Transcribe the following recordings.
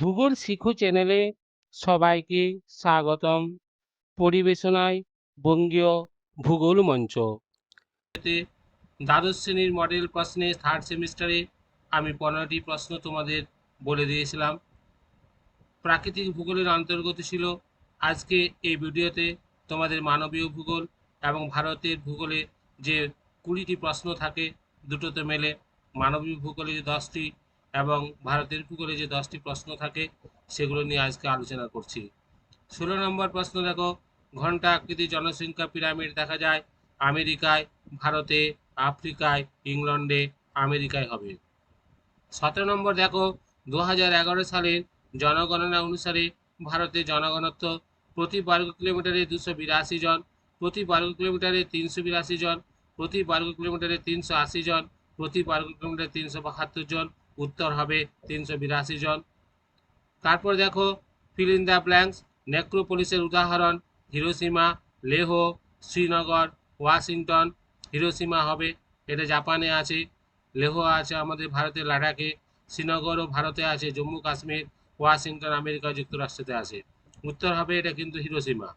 ভূগোল শিখো চ্যানেলে সবাইকে স্বাগতম। পরিবেশনায় বঙ্গীয় ভূগোল মঞ্চ। দ্বাদশ শ্রেণীর মডেল প্রশ্নে থার্ড সেমিস্টারে আমি 15টি প্রশ্ন তোমাদের বলে দিয়েছিলাম। প্রাকৃতিক ভূগোলের অন্তর্গত ছিল আজকে এই ভিডিওতে তোমাদের মানবীয় ভূগোল এবং ভারতের ভূগোলে যে 20টি প্রশ্ন থাকে দুটোতে মেলে। মানবীয় ভূগোলে যে 10টি এবং ভারতের ভূগোলে যে 10টি প্রশ্ন থাকে সেগুলো নিয়ে আজকে আলোচনা করছি। 16 নম্বর প্রশ্ন দেখো, ঘণ্টা আকৃতির জনসংখ্যা পিরামিড দেখা যায় আমেরিকায়, ভারতে, আফ্রিকায়, ইংল্যান্ডে, আমেরিকায় হবে। 17 নম্বর দেখো, 2011 সালের জনগণনা অনুসারে ভারতের জনঘনত্ব প্রতি বর্গ কিলোমিটারে 282 জন, প্রতি বর্গ কিলোমিটারে 382 জন, প্রতি বর্গ কিলোমিটারে 380 জন, প্রতি বর্গ কিলোমিটারে 372 জন। উত্তর হবে 382 জন। তারপর দেখো, ফিল ইন দ্য ব্ল্যাঙ্কস। নেক্রোপলিসের উদাহরণ Hiroshima, Leh, Srinagar, Washington. Hiroshima হবে, এটা জাপানে আছে। লেহ আছে আমাদের ভারতের লাদাখে। শ্রীনগরও ভারতে আছে, জম্মু কাশ্মীর। ওয়াশিংটন আমেরিকা যুক্তরাষ্ট্রতে আছে। উত্তর হবে এটা কিন্তু হিরোশিমা।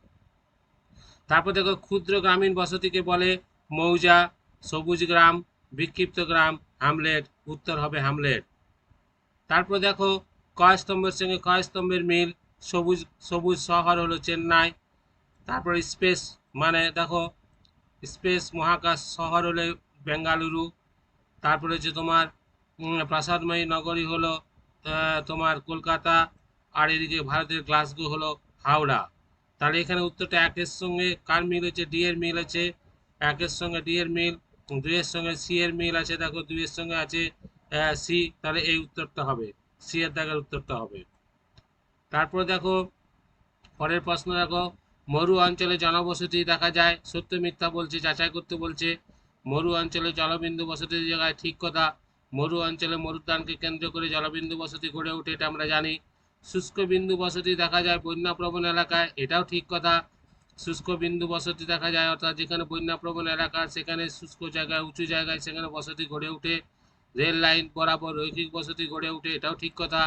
তারপর দেখো, ক্ষুদ্র গ্রামীণ বসতিকে বলে মৌজা, সবুজ গ্রাম, বিক্ষিপ্ত গ্রাম, হ্যামলেট। উত্তর হবে হ্যামলেট। তারপর দেখো, কয়স্তম্ভের সঙ্গে কয়স্তম্ভের মিল। সবুজ সবুজ শহর হলো চেন্নাই। তারপর স্পেস মানে দেখো, স্পেস মহাকাশ শহর হলো বেঙ্গালুরু। তারপরে হচ্ছে তোমার প্রাসাদময়ী নগরী হলো তোমার কলকাতা। আর এদিকে ভারতের গ্লাসগো হলো হাওড়া। তাহলে এখানে উত্তরটা একের সঙ্গে কার মিল হচ্ছে, ডি এর মিল আছে। একের সঙ্গে ডি এর মিল, দুইয়ের সঙ্গে সি এর মিল আছে। দেখো দুইয়ের সঙ্গে আছে সি, তাহলে এই উত্তরটা হবে, সি এর দাগের উত্তরটা হবে। তারপরে দেখো, পরের প্রশ্ন দেখো, মরু অঞ্চলে জনবসতি দেখা যায়, সত্য মিথ্যা বলছে, যাচাই করতে বলছে। মরু অঞ্চলে জলবিন্দু বসতির জায়গায় ঠিক কথা। মরু অঞ্চলে মরুদ্যানকে কেন্দ্র করে জলবিন্দু বসতি গড়ে ওঠে, এটা আমরা জানি। শুষ্ক বিন্দু বসতি দেখা যায় বন্যাপ্রবণ এলাকায়, এটাও ঠিক কথা। শুষ্ক বিন্দু বসতি দেখা যায় অর্থাৎ যেখানে বন্যাপ্রবণ এলাকা সেখানে শুষ্ক জায়গায়, উঁচু জায়গায় সেখানে বসতি গড়ে ওঠে। রেল লাইন বরাবর রৈখিক বসতি গড়ে ওঠে, এটাও ঠিক কথা।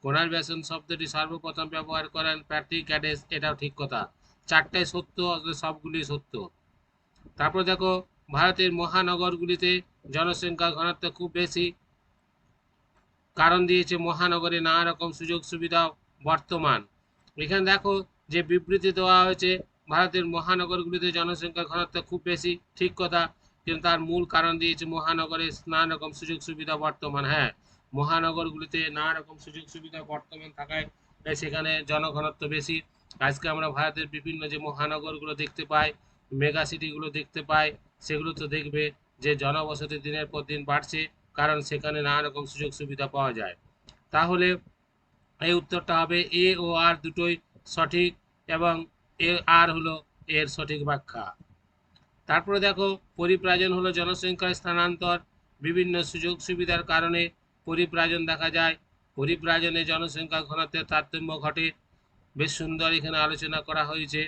কোনারভ্যাসন শব্দটি সর্বপ্রথম ব্যবহার করেন প্যাট্রিক ক্যাডেস, এটাও ঠিক কথা। চারটায় সত্য, সবগুলি সত্য। তারপর দেখো, ভারতের মহানগরগুলিতে জনসংখ্যা ঘনত্ব খুব বেশি, কারণ দিয়েছে মহানগরে নানা রকম সুযোগ সুবিধা বর্তমান। এখানে দেখো যে বিবৃতি দেওয়া হয়েছে, ভারতের মহানগরগুলিতে জনসংখ্যা ঘনত্ব খুব বেশি, ঠিক কথা। কিন্তু তার মূল কারণ দিয়েছে মহানগরে নানা রকম সুযোগ সুবিধা বর্তমান। হ্যাঁ, মহানগরগুলিতে নানা রকম সুযোগ সুবিধা বর্তমান থাকায় সেখানে জনঘনত্ব বেশি। আজকে আমরা ভারতের বিভিন্ন যে মহানগরগুলো দেখতে পাই, মেগা সিটিগুলো দেখতে পাই, সেগুলো তো দেখবে যে জনবসতি দিনের পর দিন বাড়ছে, কারণ সেখানে নানা রকম সুযোগ সুবিধা পাওয়া যায়। তাহলে এই উত্তরটা হবে এ ও আর দুটোই সঠিক, এবং এ আর হলো এর সঠিক ব্যাখ্যা। তারপরে দেখো, পরিব্রাজন হলো জনসংখ্যার স্থানান্তর, বিভিন্ন সুযোগ সুবিধার কারণে পরিব্রাজন দেখা যায়। পরিব্রাজনে জনসংখ্যা ঘনত্বের তারতম্য ঘটে। বেশ সুন্দর এখানে আলোচনা করা হয়েছে।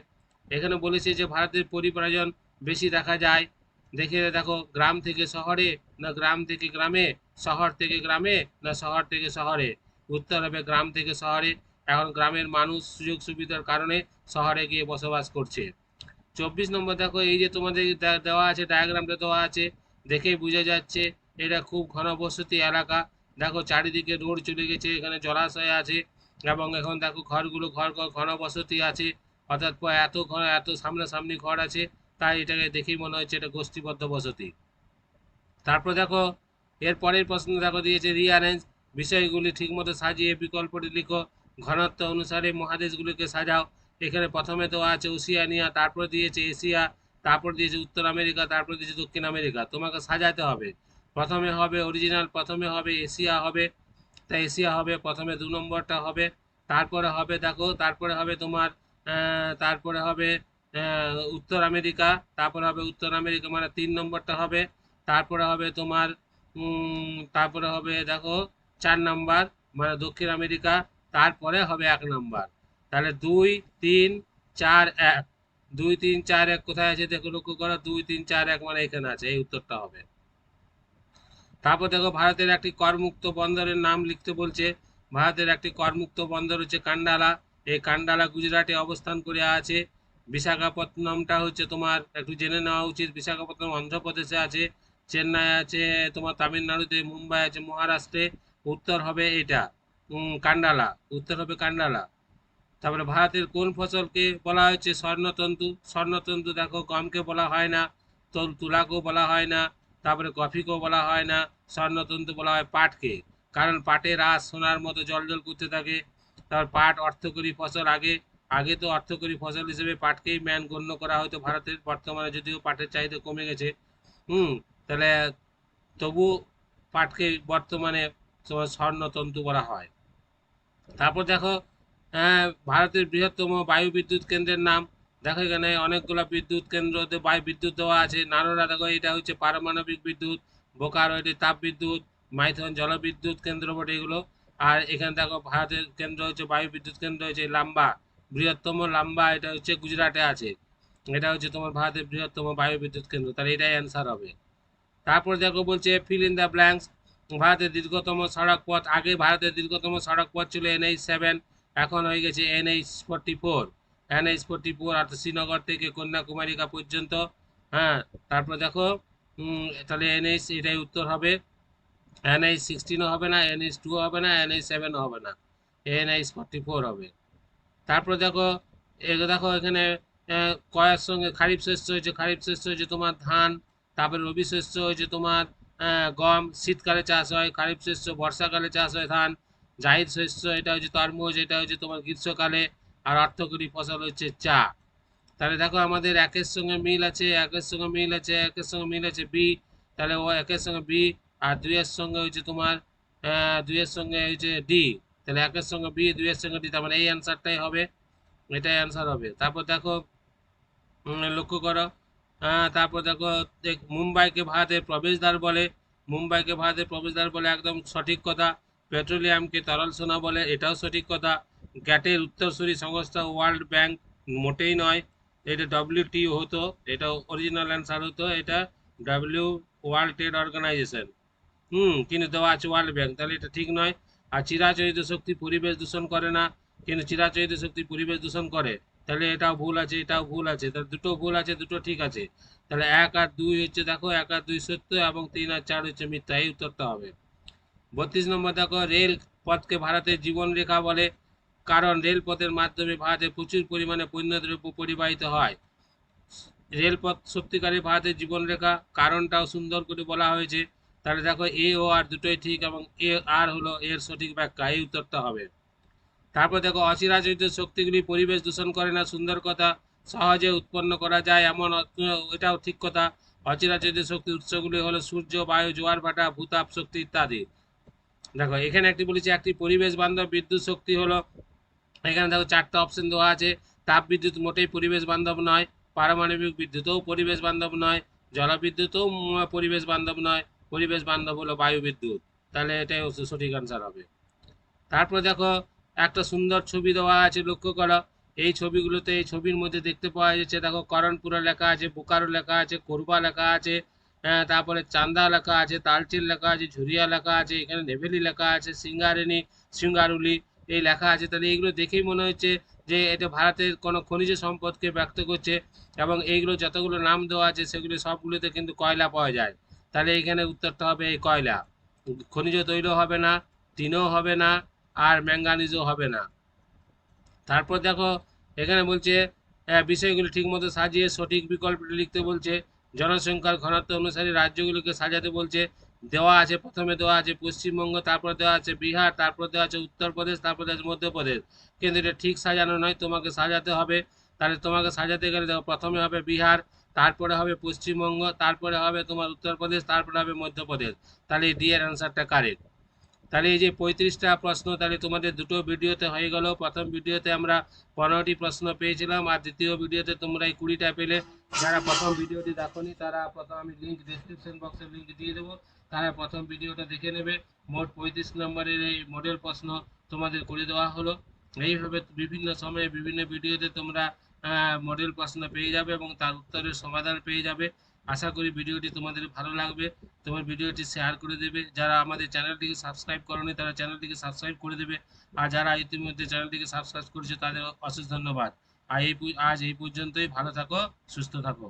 এখানে বলেছে যে ভারতের পরিব্রাজন বেশি দেখা যায়। দেখে দেখো, গ্রাম থেকে শহরে, না গ্রাম থেকে গ্রামে, শহর থেকে গ্রামে, না শহর থেকে শহরে। উত্তর হবে গ্রাম থেকে শহরে। এখন গ্রামের মানুষ সুযোগ সুবিধার কারণে শহরে গিয়ে বসবাস করছে। 24 নম্বর দেখো, এই যে তোমাদের দেওয়া আছে, ডায়াগ্রামটা দেওয়া আছে, দেখেই বোঝা যাচ্ছে এটা খুব ঘনবসতি এলাকা। দেখো চারিদিকে রোড চলে গেছে, এখানে জলাশয় আছে, এবং এখন দেখো ঘরগুলো ঘর ঘর ঘনবসতি আছে, অর্থাৎ এত ঘর, এত সামনাসামনি ঘর আছে, তাই এটাকে দেখেই মনে হচ্ছে এটা গোষ্ঠীবদ্ধ বসতি। তারপর দেখো, এর পরের প্রশ্ন দেখো দিয়েছে, রিঅ্যারেঞ্জ, বিষয়গুলি ঠিকমতো সাজিয়ে বিকল্পটি লিখো, ঘনত্ব অনুসারে মহাদেশগুলিকে সাজাও। এখানে প্রথমে দেওয়া আছে ওশিয়ানিয়া, তারপর দিয়েছে এশিয়া, তারপর দিয়েছে উত্তর আমেরিকা, তারপর দিয়েছে দক্ষিণ আমেরিকা। তোমাকে সাজাতে হবে। প্রথমে হবে অরিজিনাল, প্রথমে হবে এশিয়া হবে, তাই এশিয়া হবে প্রথমে, 2 নম্বরটা হবে। তারপরে হবে দেখো, তারপরে হবে তোমার তারপরে হবে উত্তর আমেরিকা, তারপরে হবে উত্তর আমেরিকা মানে 3 নম্বরটা হবে। তারপরে হবে তোমার তারপরে হবে দেখো 4 নম্বর মানে দক্ষিণ আমেরিকা, তারপরে হবে 1 নম্বর। তাহলে 2 3 4 1, 2 3 4 1 কোথায় আছে দেখো, লক্ষ্য করো, 2 3 4 1 মানে এখানে আছে, এই উত্তরটা হবে। তারপর দেখো, ভারতের একটি করমুক্ত বন্দরের নাম লিখতে বলছে। ভারতের একটি করমুক্ত বন্দর হচ্ছে কান্ডালা। এই কান্ডালা গুজরাটে অবস্থান করে আছে। বিশাখাপত্তনমটা হচ্ছে তোমার একটু জেনে নেওয়া উচিত। বিশাখাপত্তনম অন্ধ্রপ্রদেশে আছে। চেন্নাই আছে তোমার তামিলনাড়ুতে, মুম্বাই আছে মহারাষ্ট্রে। উত্তর হবে এটা কান্ডালা, উত্তর হবে কান্ডালা। তারপরে ভারতের কোন ফসলকে বলা হয়েছে স্বর্ণতন্তু? স্বর্ণতন্তু দেখো গমকে বলা হয় না, তুলাকেও বলা হয় না, তারপরে কফিকেও বলা হয় না, স্বর্ণতন্তু বলা হয় পাটকে। কারণ পাটের আঁশ সোনার মতো জল করতে থাকে। তারপর পাট অর্থকরী ফসল। আগে আগে তো অর্থকরী ফসল হিসেবে পাটকেই ম্যান গণ্য করা হতো ভারতের। বর্তমানে যদিও পাটের চাহিদা কমে গেছে, তাহলে তবু পাটকে বর্তমানে তোমার স্বর্ণতন্তু বলা হয়। তারপর দেখো ভারতের বৃহত্তম বায়ু বিদ্যুৎ কেন্দ্রের নাম। দেখো এখানে অনেকগুলো বিদ্যুৎ কেন্দ্রতে বায়ু বিদ্যুৎ দেওয়া আছে। নারোরা দেখো এটা হচ্ছে পারমাণবিক বিদ্যুৎ, বোকারো এটি তাপ বিদ্যুৎ, মাইথন জলবিদ্যুৎ কেন্দ্র বটে এগুলো। আর এখানে দেখো ভারতের কেন্দ্র হচ্ছে বায়ু বিদ্যুৎ কেন্দ্র হচ্ছে লাম্বা, বৃহত্তম লাম্বা, এটা হচ্ছে গুজরাটে আছে। এটা হচ্ছে তোমার ভারতের বৃহত্তম বায়ু বিদ্যুৎ কেন্দ্র, তাহলে এটাই অ্যান্সার হবে। তারপর দেখো বলছে ফিল ইন দ্য ব্ল্যাঙ্কস। ভারতের দীর্ঘতম সড়ক পথ। আগে ভারতের দীর্ঘতম সড়ক পথ ছিল NH7, এখন হয়ে গেছে NH44। NH44 অর্থাৎ শ্রীনগর থেকে কন্যাকুমারিকা পর্যন্ত। হ্যাঁ, তারপর দেখো তাহলে NH, এটাই উত্তর হবে। NH16ও হবে না, NH2 হবে না, NH7ও হবে না, NH44 হবে। তারপর দেখো দেখো এখানে কয়ের সঙ্গে খারিফ শস্য হয়েছে। খারিফ শস্য হয়েছে তোমার ধান। তারপরে রবি শস্য হয়েছে তোমার গম, শীতকালে চাষ হয়। খারিফ শস্য বর্ষাকালে চাষ হয় ধান। জায়িদ শস্য এটা হচ্ছে তরমুজ, এটা হচ্ছে তোমার গ্রীষ্মকালে। আর অর্থকরী ফসল হচ্ছে চা। তাহলে দেখো আমাদের একের সঙ্গে মিল আছে, একের সঙ্গে মিল আছে, একের সঙ্গে মিল আছে বি। তাহলে ও একের সঙ্গে বি। আর দুইয়ের সঙ্গে হচ্ছে তোমার দুইয়ের সঙ্গে হচ্ছে ডি। তাহলে একের সঙ্গে বি, দুইয়ের সঙ্গে ডি, তার মানে এই অ্যান্সারটাই হবে, এটাই অ্যান্সার হবে। তারপর দেখো লক্ষ্য করো, তারপর দেখো মুম্বাইকে ভারতের প্রবেশদ্বার বলে। মুম্বাইকে ভারতের প্রবেশদ্বার বলে, একদম সঠিক কথা। পেট্রোলিয়ামকে তরল সোনা বলে, এটাও সঠিক কথা। গ্যাটের উত্তরসূরি সংস্থা ওয়ার্ল্ড ব্যাংক মোটেই নয়, এটা WTO হতো, এটা অরিজিনাল অ্যান্সার হতো, এটা ওয়ার্ল্ড ট্রেড অর্গানাইজেশন। কিন্তু দেওয়া আছে ওয়ার্ল্ড ব্যাংক, তাহলে এটা ঠিক নয়। আর চিরাচরিত শক্তি পরিবেশ দূষণ করে না, কিন্তু চিরাচরিত শক্তি পরিবেশ দূষণ করে, তাহলে এটাও ভুল আছে, এটাও ভুল আছে। তাহলে দুটো ভুল আছে, দুটো ঠিক আছে। তাহলে 1 আর 2 হচ্ছে, দেখো 1 আর 2 সত্য, এবং 3 আর 4 হচ্ছে মিথ্যা, এই উত্তরটা হবে। 32 নম্বর দেখো, রেল পথকে ভারতের জীবনরেখা বলে। কারণ রেলপথের মাধ্যমে ভারতে প্রচুর পরিমাণে পণ্যদ্রব্য পরিবাহিত হয়। রেলপথ সত্যিকারই ভারতের জীবনরেখা, কারণটাও সুন্দর করে বলা হয়েছে। তাহলে দেখো এ ও আর দুটোই ঠিক, এবং এ আর হলো এর সঠিক ব্যাখ্যা, এই উত্তরটা হবে। তারপর দেখো অচিরাচরিত শক্তিগুলি পরিবেশ দূষণ করে না, সুন্দর কথা। সহজে উৎপন্ন করা যায় এমন এটাও ঠিক কথা। অচিরাচরিত শক্তি উৎসগুলি হলো সূর্য, বায়ু, জোয়ার ভাটা, ভূতাপ শক্তি ইত্যাদি। দেখো এখানে একটি বলেছি, একটি পরিবেশ বান্ধব বিদ্যুৎ শক্তি হলো, এখানে দেখো 4টা অপশন দেওয়া আছে। তাপ বিদ্যুৎ মোটেই পরিবেশ বান্ধব নয়, পারমাণবিক বিদ্যুৎও পরিবেশ বান্ধব নয়, জলবিদ্যুৎও পরিবেশ বান্ধব নয়, পরিবেশ বান্ধব হলো বায়ু বিদ্যুৎ। তাহলে এটাই সঠিক আনসার হবে। তারপর দেখো একটা সুন্দর ছবি দেওয়া আছে, লক্ষ্য করো। এই ছবিগুলোতে, এই ছবির মধ্যে দেখতে পাওয়া যাচ্ছে, দেখো করণপুরা লেখা আছে, বোকারো লেখা আছে, কোরবা লেখা আছে, তারপরে চান্দা লেখা আছে, তালচিল লেখা আছে, ঝুরিয়া লেখা আছে, এখানে নেভেলি লেখা আছে, সিঙ্গারেনি, সিঙ্গারুলি এই লেখা আছে। তাহলে এইগুলো দেখেই মনে হচ্ছে যে এটা ভারতের কোনো খনিজ সম্পদকে ব্যক্ত করছে, এবং এইগুলো যতগুলো নাম দেওয়া আছে সেগুলো সবগুলোতে কিন্তু কয়লা পাওয়া যায়। তাহলে এখানে উত্তরটা হবে এই কয়লা। খনিজ তৈল হবে না, টিনও হবে না, আর ম্যাঙ্গানিজও হবে না। তারপর দেখো এখানে বলছে বিষয়গুলি ঠিকমতো সাজিয়ে সঠিক বিকল্পটি লিখতে বলছে। জনসংখ্যার ঘনত্ব অনুসারে রাজ্যগুলিকে সাজাতে বলছে। দেওয়া আছে, প্রথমে দেওয়া আছে পশ্চিমবঙ্গ, তারপর দেওয়া আছে বিহার, তারপর দেওয়া আছে উত্তরপ্রদেশ, তারপর দেওয়া আছে মধ্যপ্রদেশ। কিন্তু এটা ঠিক সাজানো নয়, তোমাকে সাজাতে হবে। তাহলে তোমাকে সাজাতে গেলে দেখো প্রথমে হবে বিহার, তারপরে হবে পশ্চিমবঙ্গ, তারপরে হবে তোমার উত্তরপ্রদেশ, তারপরে হবে মধ্যপ্রদেশ। তাহলে ডি এর অ্যান্সারটা কারেক্ট। তাহলে এই যে 35টা প্রশ্ন, তাহলে তোমাদের দুটো ভিডিওতে হয়ে গেল। প্রথম ভিডিওতে আমরা 15টি প্রশ্ন পেয়েছিলাম, আর দ্বিতীয় ভিডিওতে তোমরা এই 20টা পেলে। যারা প্রথম ভিডিওটি দেখোনি তারা প্রথম, আমি লিঙ্ক ডেসক্রিপশন বক্সে লিঙ্ক দিয়ে দেবো, তারা প্রথম ভিডিওটা দেখে নেবে। মোট 35 নম্বরের এই মডেল প্রশ্ন তোমাদের করে দেওয়া হলো। এইভাবে বিভিন্ন সময়ে বিভিন্ন ভিডিওতে তোমরা মডেল প্রশ্ন পেয়ে যাবে এবং তার উত্তরের সমাধান পেয়ে যাবে। আশা করি ভিডিওটি তোমাদের ভালো লাগবে। তোমার ভিডিওটি শেয়ার করে দেবে। যারা আমাদের চ্যানেলটিকে সাবস্ক্রাইব করনি তারা চ্যানেলটিকে সাবস্ক্রাইব করে দেবে। আর যারা ইতিমধ্যে চ্যানেলটিকে সাবস্ক্রাইব করেছে তাদের অশেষ ধন্যবাদ। আর আজ এই পর্যন্তই। ভালো থাকো, সুস্থ থাকো।